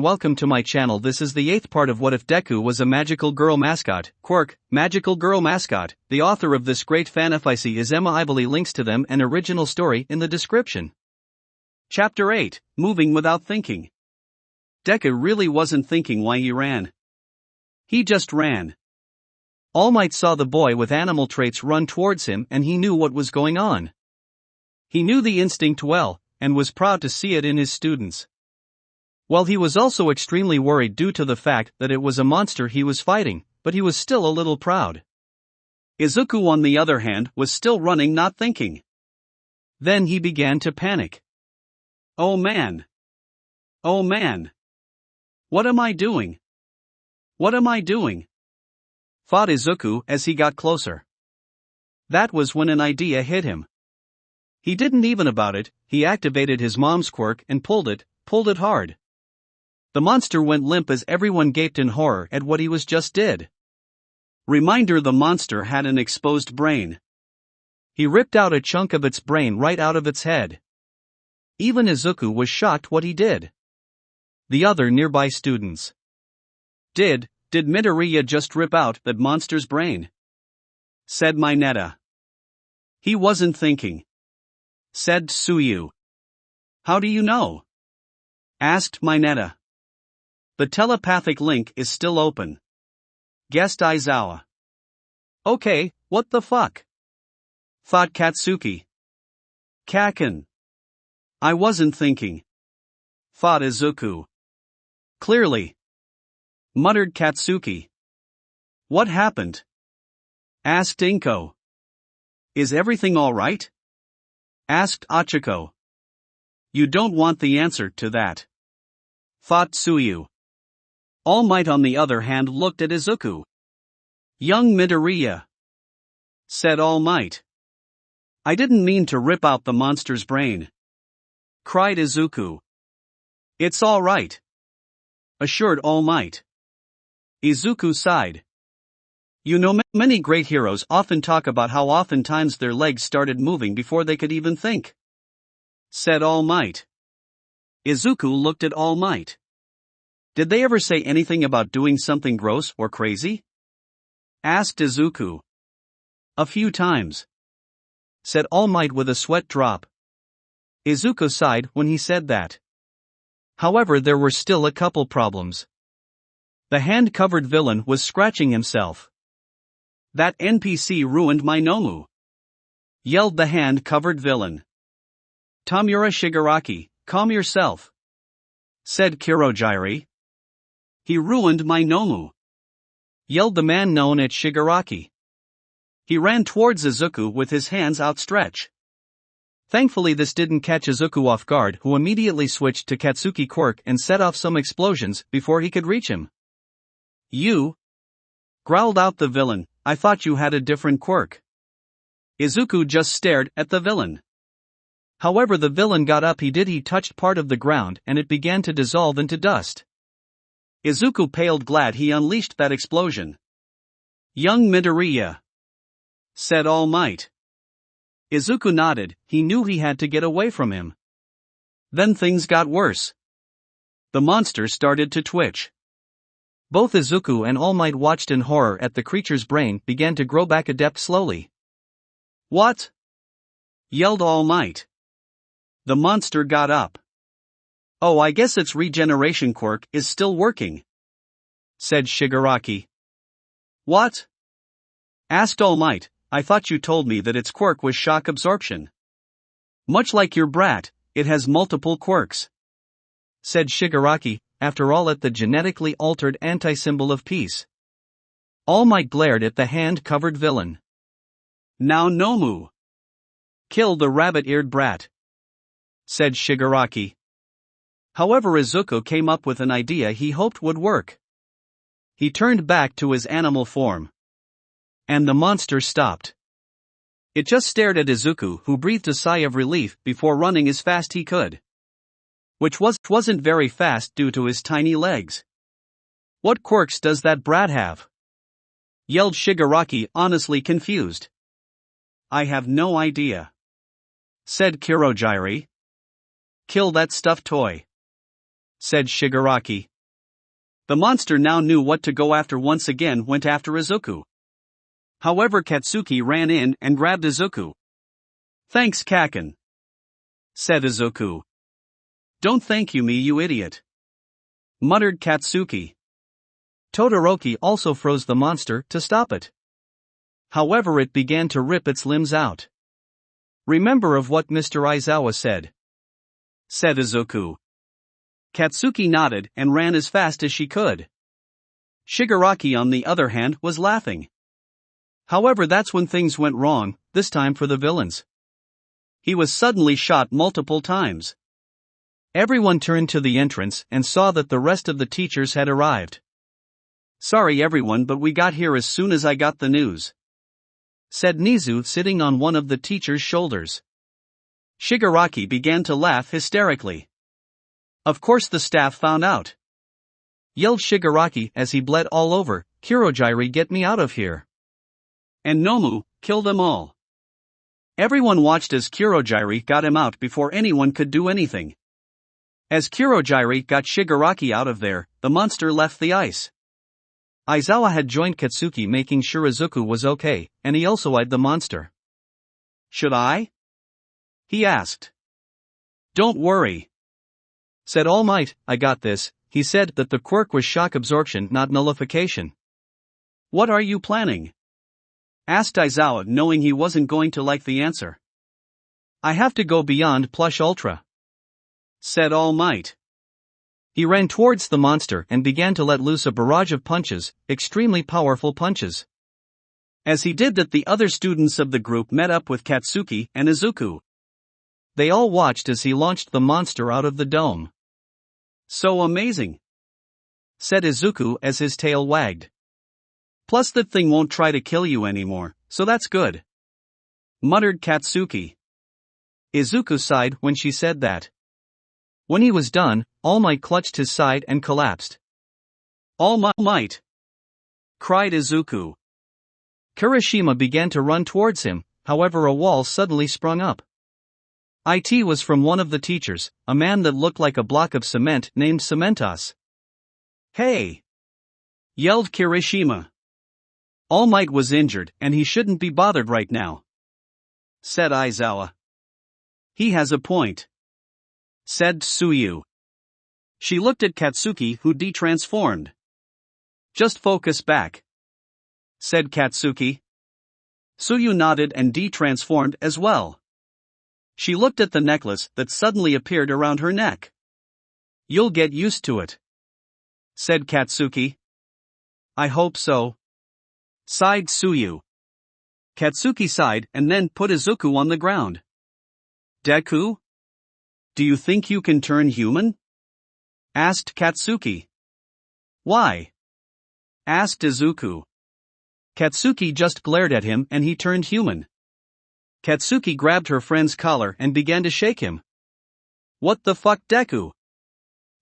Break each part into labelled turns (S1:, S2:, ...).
S1: welcome to my channel. This is the 8th part of What If Deku Was a Magical Girl Mascot, Quirk, Magical Girl Mascot. The author of this great fanfic is Emma. I believe links to them and original story in the description. Chapter 8, Moving Without Thinking. Deku really wasn't thinking why he ran. He just ran. All Might saw the boy with animal traits run towards him and he knew what was going on. He knew the instinct well, and was proud to see it in his students. While he was also extremely worried due to the fact that it was a monster he was fighting, but he was still a little proud. Izuku, on the other hand, was still running, not thinking. Then he began to panic. Oh man! Oh man! What am I doing? What am I doing? Thought Izuku as he got closer. That was when an idea hit him. He didn't even about it, he activated his mom's quirk and pulled it hard. The monster went limp as everyone gaped in horror at what he was just did. Reminder: the monster had an exposed brain. He ripped out a chunk of its brain right out of its head. Even Izuku was shocked what he did. The other nearby students. Did Midoriya just rip out that monster's brain? Said Mineta. He wasn't thinking. Said Tsuyu. How do you know? Asked Mineta. The telepathic link is still open. Guessed Aizawa. Okay, what the fuck? Thought Katsuki. Kaken. I wasn't thinking. Thought Izuku. Clearly. Muttered Katsuki. What happened? Asked Inko. Is everything alright? Asked Achiko. You don't want the answer to that. Thought Tsuyu. All Might, on the other hand, looked at Izuku. Young Midoriya. Said All Might. I didn't mean to rip out the monster's brain. Cried Izuku. It's all right. Assured All Might. Izuku sighed. You know, many great heroes often talk about how oftentimes their legs started moving before they could even think. Said All Might. Izuku looked at All Might. Did they ever say anything about doing something gross or crazy? Asked Izuku. A few times. Said All Might with a sweat drop. Izuku sighed when he said that. However, there were still a couple problems. The hand-covered villain was scratching himself. That NPC ruined my Nomu. Yelled the hand-covered villain. Tamura Shigaraki, calm yourself. Said Kirojiri. He ruined my Nomu. Yelled the man known as Shigaraki. He ran towards Izuku with his hands outstretched. Thankfully this didn't catch Izuku off guard, who immediately switched to Katsuki Quirk and set off some explosions before he could reach him. You? Growled out the villain, I thought you had a different quirk. Izuku just stared at the villain. However, the villain got up. He touched part of the ground and it began to dissolve into dust. Izuku paled, glad he unleashed that explosion. Young Midoriya. Said All Might. Izuku nodded, he knew he had to get away from him. Then things got worse. The monster started to twitch. Both Izuku and All Might watched in horror at the creature's brain began to grow back a depth slowly. What? Yelled All Might. The monster got up. Oh, I guess its regeneration quirk is still working. Said Shigaraki. What? Asked All Might. I thought you told me that its quirk was shock absorption. Much like your brat, it has multiple quirks. Said Shigaraki, after all at the genetically altered anti-symbol of peace. All Might glared at the hand-covered villain. Now Nomu. Kill the rabbit-eared brat. Said Shigaraki. However, Izuku came up with an idea he hoped would work. He turned back to his animal form. And the monster stopped. It just stared at Izuku, who breathed a sigh of relief before running as fast he could. Which wasn't very fast due to his tiny legs. What quirks does that brat have? Yelled Shigaraki, honestly confused. I have no idea. Said Kirojiri. Kill that stuffed toy. Said Shigaraki. The monster now knew what to go after. Once again went after Izuku. However, Katsuki ran in and grabbed Izuku. "Thanks, Kaken," said Izuku. "Don't thank me, you idiot," muttered Katsuki. Todoroki also froze the monster to stop it. However, it began to rip its limbs out. "Remember of what Mr. Aizawa said," said Izuku. Katsuki nodded and ran as fast as she could. Shigaraki, on the other hand, was laughing. However, that's when things went wrong, this time for the villains. He was suddenly shot multiple times. Everyone turned to the entrance and saw that the rest of the teachers had arrived. "Sorry everyone, but we got here as soon as I got the news," said Nizu, sitting on one of the teacher's shoulders. Shigaraki began to laugh hysterically. "Of course the staff found out," yelled Shigaraki as he bled all over. "Kurogiri, get me out of here. And Nomu, kill them all." Everyone watched as Kurogiri got him out before anyone could do anything. As Kurogiri got Shigaraki out of there, the monster left the ice. Aizawa had joined Katsuki, making sure Izuku was okay, and he also eyed the monster. "Should I?" he asked. "Don't worry," said All Might. "I got this." He said that the quirk was shock absorption, not nullification. "What are you planning?" asked Aizawa, knowing he wasn't going to like the answer. "I have to go beyond Plush Ultra," said All Might. He ran towards the monster and began to let loose a barrage of punches, extremely powerful punches. As he did that, the other students of the group met up with Katsuki and Izuku. They all watched as he launched the monster out of the dome. "So amazing," said Izuku as his tail wagged. "Plus that thing won't try to kill you anymore, so that's good," muttered Katsuki. Izuku sighed when she said that. When he was done, All Might clutched his side and collapsed. "All Might!" cried Izuku. Kirishima began to run towards him, however a wall suddenly sprung up. It was from one of the teachers, a man that looked like a block of cement named Cementos. "Hey!" yelled Kirishima. All Might was injured and he shouldn't be bothered right now, said Aizawa. "He has a point," said Tsuyu. She looked at Katsuki, who de-transformed. "Just focus back," said Katsuki. Tsuyu nodded and de-transformed as well. She looked at the necklace that suddenly appeared around her neck. "You'll get used to it," said Katsuki. "I hope so," sighed Tsuyu. Katsuki sighed and then put Izuku on the ground. "Deku? Do you think you can turn human?" asked Katsuki. "Why?" asked Izuku. Katsuki just glared at him and he turned human. Katsuki grabbed her friend's collar and began to shake him. "What the fuck, Deku?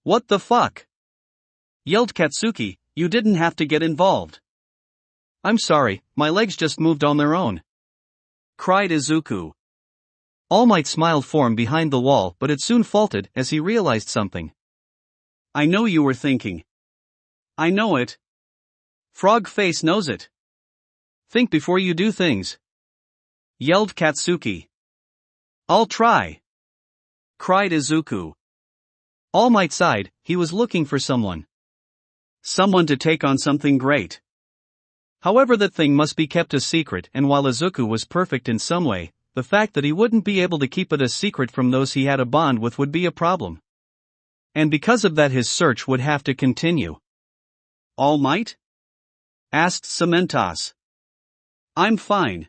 S1: What the fuck?" yelled Katsuki. "You didn't have to get involved." "I'm sorry, my legs just moved on their own," cried Izuku. All Might smiled from behind the wall, but it soon faltered as he realized something. "I know you were thinking." "I know it. Frog Face knows it. Think before you do things," yelled Katsuki. "I'll try," cried Izuku. All Might sighed. He was looking for someone. Someone to take on something great. However, that thing must be kept a secret, and while Izuku was perfect in some way, the fact that he wouldn't be able to keep it a secret from those he had a bond with would be a problem. And because of that, his search would have to continue. "All Might?" asked Cementos. "I'm fine,"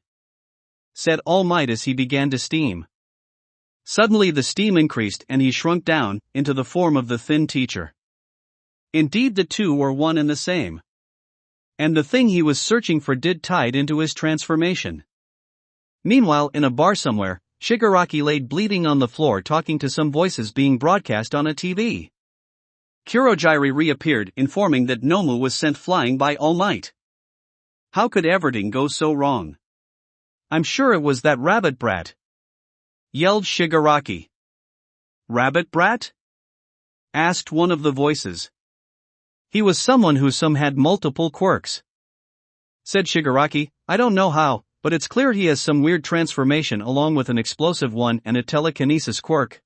S1: said All Might as he began to steam. Suddenly the steam increased and he shrunk down into the form of the thin teacher. Indeed, the two were one and the same. And the thing he was searching for did tied into his transformation. Meanwhile, in a bar somewhere, Shigaraki laid bleeding on the floor, talking to some voices being broadcast on a TV. Kurogiri reappeared, informing that Nomu was sent flying by All Might. How could everything go so wrong? "I'm sure it was that rabbit brat," yelled Shigaraki. "Rabbit brat?" asked one of the voices. He was someone who some had multiple quirks. Said Shigaraki, I don't know how, but it's clear he has some weird transformation along with an explosive one and a telekinesis quirk.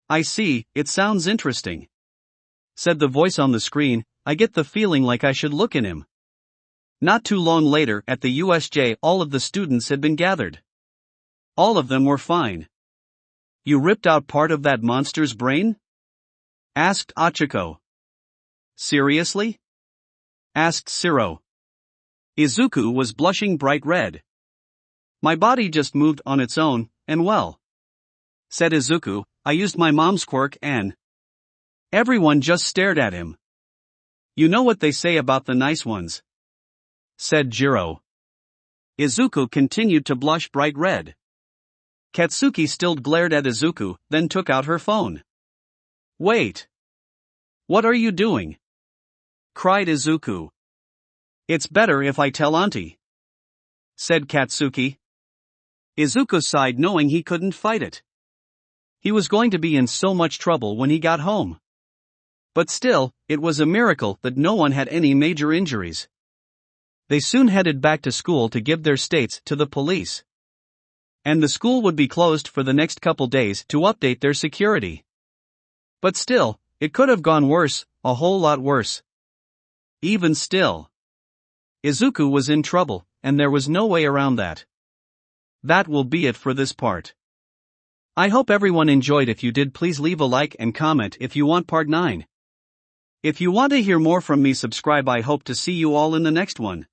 S1: I see, it sounds interesting. Said the voice on the screen, I get the feeling like I should look in him. Not too long later at the USJ, all of the students had been gathered. All of them were fine. You ripped out part of that monster's brain? Asked Ochako. Seriously? Asked Siro. Izuku was blushing bright red. My body just moved on its own, and well. Said Izuku, I used my mom's quirk and... Everyone just stared at him. You know what they say about the nice ones. Said Jiro. Izuku continued to blush bright red. Katsuki still glared at Izuku, then took out her phone. Wait. What are you doing? Cried Izuku. It's better if I tell Auntie. Said Katsuki. Izuku sighed knowing he couldn't fight it. He was going to be in so much trouble when he got home. But still, it was a miracle that no one had any major injuries. They soon headed back to school to give their states to the police. And the school would be closed for the next couple days to update their security. But still, it could have gone worse, a whole lot worse. Even still, Izuku was in trouble, and there was no way around that. That will be it for this part. I hope everyone enjoyed. If you did, please leave a like and comment if you want part 9. If you want to hear more from me, subscribe. I hope to see you all in the next one.